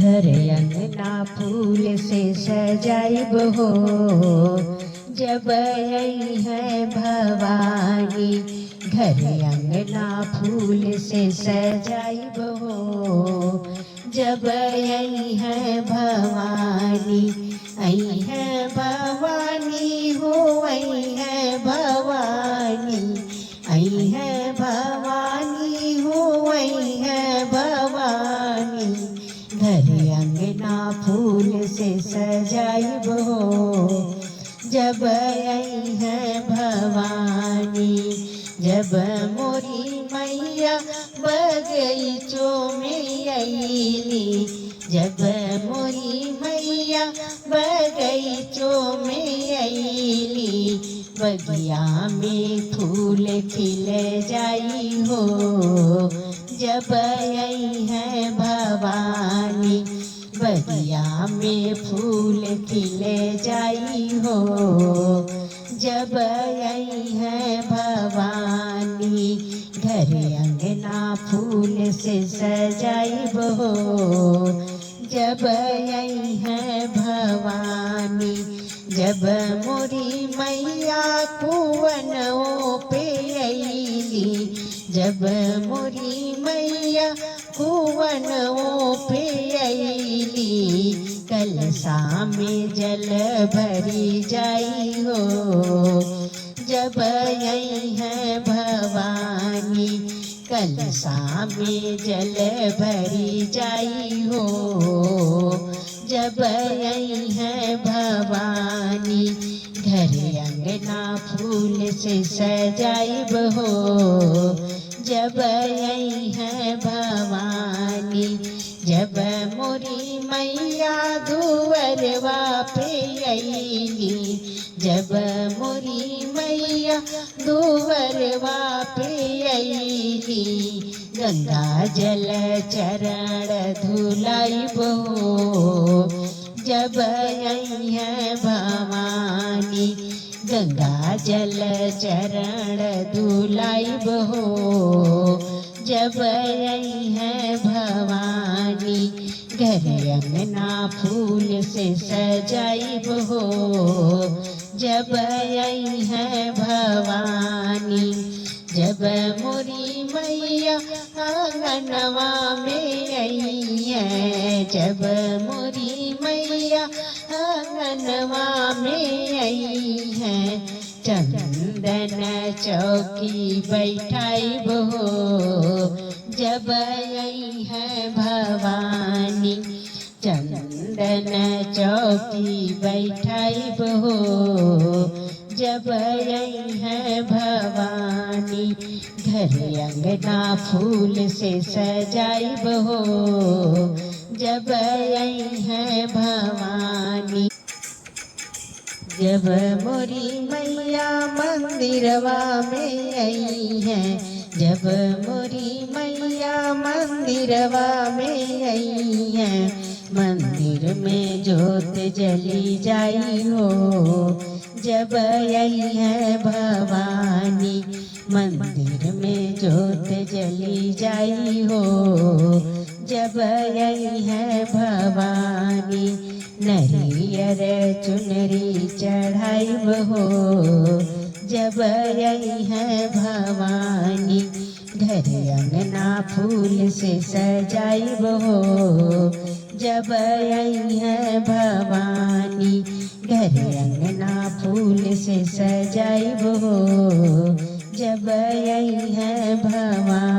घर अंगना फूल से सजाइब हो, जब आई है भवानी। घर अंगना फूल से सजाइब हो, जब आई है भवानी। आई है भवानी हो, आई है भवानी, आई है भवानी हो, आई है भवानी। घर अंगना फूल से सजाइब हो, जब आई है भवानी। जब मोरी मैया बगीचों में आईली, जब मोरी मैया बगीचों में आईली। बगिया में फूल खिल जाई हो, जब आई है भवानी। बगिया में फूल खिल जाई हो, जब आई है भवानी। घर अंगना फूल से सजाइब हो, जब आई है भवानी। जब मोरी मैया कुवनों पे आईली, जब मोरी मैया कुवनों पे आईली। कलशा में जल भरी जाई हो, जब आई है भवानी। कलशा में जल भरी जाई हो, जब आई है भवानी। घर अंगना फूल से सजाइब हो, जब आई है भवानी। जब मोरी मैया दुअरवा पे आईली, जब मोरी मैया दुअरवा पे आईली। गंगा जल चरण धुलाइब हो, जब आई है भवानी। गंगा जल चरण धुलाइब हो, जब आई है भवानी। घर अंगना फूल से सजाइब हो, जब आई है भवानी। जब मोरी मैया आंगनवा में आई है, जब मोरी मैया आंगनवा में आई है। चंदन चौकी बैठाइब हो, जब आई है भवानी। चंदन चौकी बैठाइब हो, जब आई है भवानी। घर अंगना फूल से सजाइब हो, जब आई है भवानी। जब मोरी मैया मंदिरवा में आई है, जब मोरी मैया मंदिरवा में आई है। मंदिर में जोत जली जाई हो, जब आई है भवानी। मंदिर में जोत जली जाई हो, जब आई है भवानी। नरियर चुनरी चढ़ाइब हो, जब आई है भवानी। घर अंगना फूल से सजाइब हो, जब आई है भवानी। घर अंगना फूल से सजाइब हो, जब आई है भवानी।